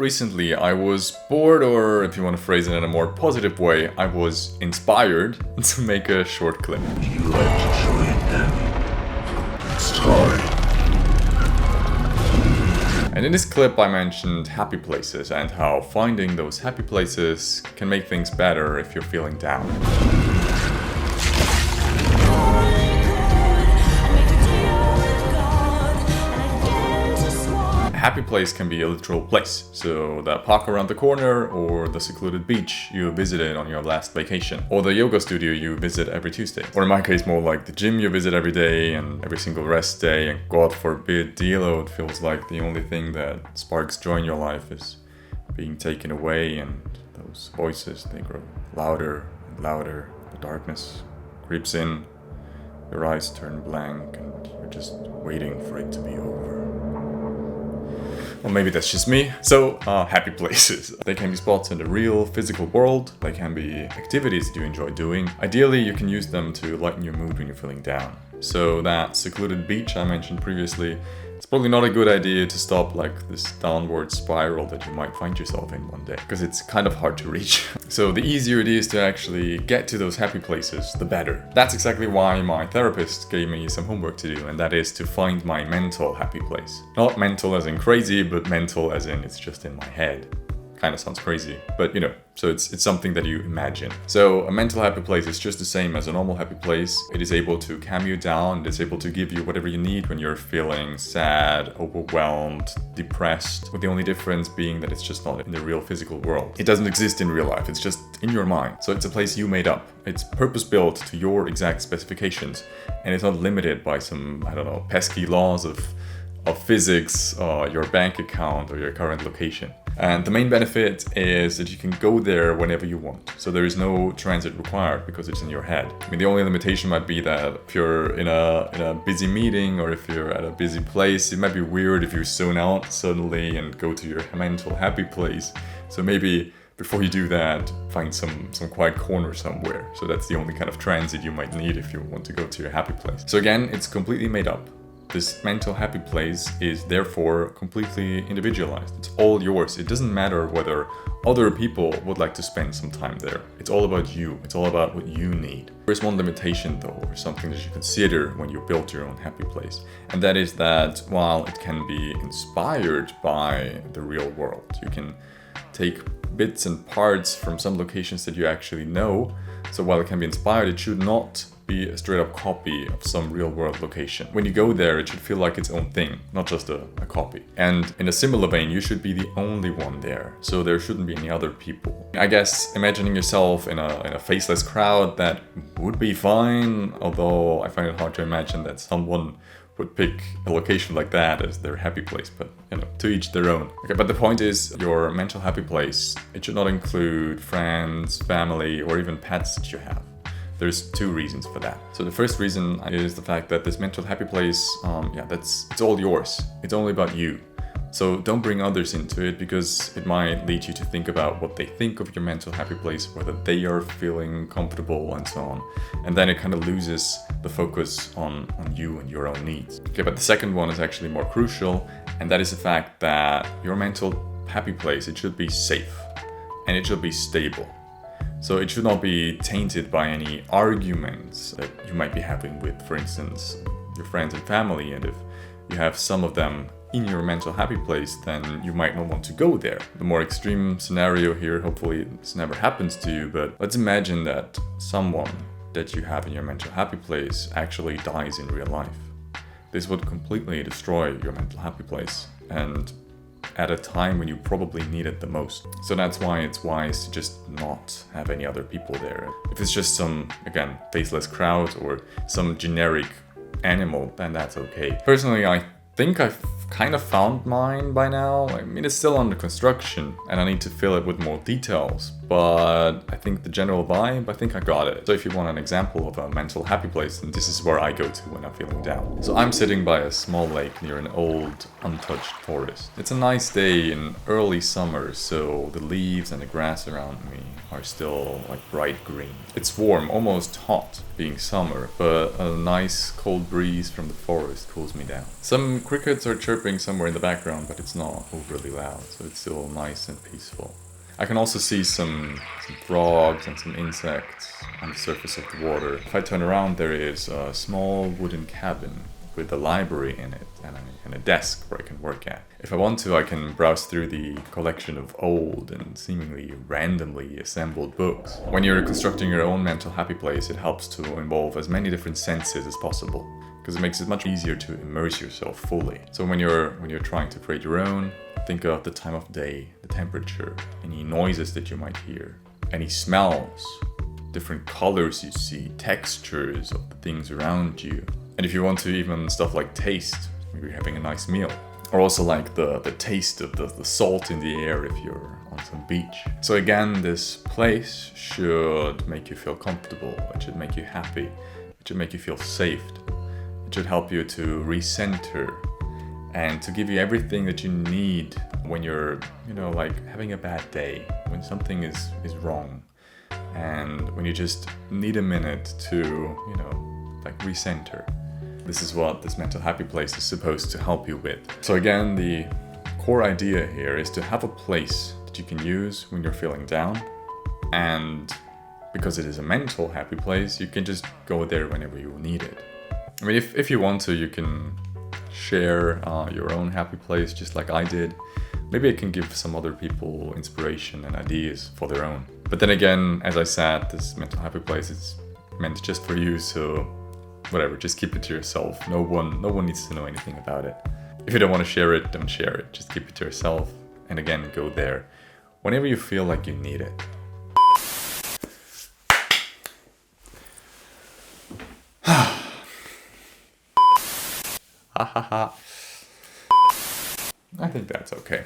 Recently, I was bored, or if you want to phrase it in a more positive way, I was inspired to make a short clip. Would you like to join them? It's time. And in this clip, I mentioned happy places and how finding those happy places can make things better if you're feeling down. A happy place can be a literal place, so the park around the corner, or the secluded beach you visited on your last vacation, or the yoga studio you visit every Tuesday, or in my case more like the gym you visit every day and every single rest day, and God forbid deload feels like the only thing that sparks joy in your life is being taken away, and those voices, they grow louder and louder, the darkness creeps in, your eyes turn blank, and you're just waiting for it to be over. Well, maybe that's just me. So, happy places. They can be spots in the real physical world. They can be activities that you enjoy doing. Ideally, you can use them to lighten your mood when you're feeling down. So that secluded beach I mentioned previously, it's probably not a good idea to stop like this downward spiral that you might find yourself in one day, because it's kind of hard to reach. So the easier it is to actually get to those happy places, the better. That's exactly why my therapist gave me some homework to do, and that is to find my mental happy place. Not mental as in crazy, but mental as in it's just in my head. Kind of sounds crazy, but you know, so it's something that you imagine. So a mental happy place is just the same as a normal happy place. It is able to calm you down. It's able to give you whatever you need when you're feeling sad, overwhelmed, depressed, with the only difference being that it's just not in the real physical world. It doesn't exist in real life. It's just in your mind. So it's a place you made up. It's purpose-built to your exact specifications, and it's not limited by some, I don't know, pesky laws of physics, your bank account, or your current location. And the main benefit is that you can go there whenever you want. So there is no transit required because it's in your head. I mean, the only limitation might be that if you're in a busy meeting, or if you're at a busy place, it might be weird if you zone out suddenly and go to your mental happy place. So maybe before you do that, find some quiet corner somewhere. So that's the only kind of transit you might need if you want to go to your happy place. So again, it's completely made up. This mental happy place is therefore completely individualized. It's all yours. It doesn't matter whether other people would like to spend some time there. It's all about you. It's all about what you need. There's one limitation though, or something that you consider when you build your own happy place. And that is that while it can be inspired by the real world, you can take bits and parts from some locations that you actually know. So while it can be inspired, it should not be a straight up copy of some real world location. When you go there, it should feel like its own thing, not just a copy. And in a similar vein, you should be the only one there, so there shouldn't be any other people. I guess imagining yourself in a faceless crowd, that would be fine, although I find it hard to imagine that someone would pick a location like that as their happy place, but you know, to each their own. Okay, but the point is, your mental happy place, it should not include friends, family, or even pets that you have. There's two reasons for that. So the first reason is the fact that this mental happy place, it's all yours. It's only about you. So don't bring others into it, because it might lead you to think about what they think of your mental happy place, whether they are feeling comfortable and so on. And then it kind of loses the focus on you and your own needs. Okay, but the second one is actually more crucial, and that is the fact that your mental happy place, it should be safe and it should be stable. So it should not be tainted by any arguments that you might be having with, for instance, your friends and family. And if you have some of them in your mental happy place, then you might not want to go there. The more extreme scenario here, hopefully this never happens to you, but let's imagine that someone that you have in your mental happy place actually dies in real life. This would completely destroy your mental happy place, and at a time when you probably need it the most. So that's why it's wise to just not have any other people there. If it's just some, again, faceless crowd or some generic animal, then that's okay. Personally, I think I've kind of found mine by now. I mean, it's still under construction and I need to fill it with more details, but I think the general vibe, I think I got it. So if you want an example of a mental happy place, then this is where I go to when I'm feeling down. So I'm sitting by a small lake near an old, untouched forest. It's a nice day in early summer, so the leaves and the grass around me are still like bright green. It's warm, almost hot, being summer, but a nice cold breeze from the forest cools me down. Some crickets are chirping chirping somewhere in the background, but it's not overly loud, so it's still nice and peaceful. I can also see some frogs and some insects on the surface of the water. If I turn around, there is a small wooden cabin with a library in it and a desk where I can work at. If I want to, I can browse through the collection of old and seemingly randomly assembled books. When you're constructing your own mental happy place, it helps to involve as many different senses as possible, because it makes it much easier to immerse yourself fully. So when you're trying to create your own, think of the time of day, the temperature, any noises that you might hear, any smells, different colors you see, textures of the things around you. And if you want to, even stuff like taste, maybe you're having a nice meal. Or also like the taste of the salt in the air if you're on some beach. So again, this place should make you feel comfortable, it should make you happy, it should make you feel safe. It should help you to recenter and to give you everything that you need when you're, like having a bad day, when something is wrong, and when you just need a minute to, like recenter. This is what this mental happy place is supposed to help you with. So again, the core idea here is to have a place that you can use when you're feeling down, and because it is a mental happy place, you can just go there whenever you need it. I mean, if you want to, you can share your own happy place just like I did. Maybe it can give some other people inspiration and ideas for their own. But then again, as I said, this mental happy place is meant just for you, so whatever, just keep it to yourself. No one needs to know anything about it. If you don't want to share it, don't share it. Just keep it to yourself. And again, go there whenever you feel like you need it. Ha ha ha. I think that's okay.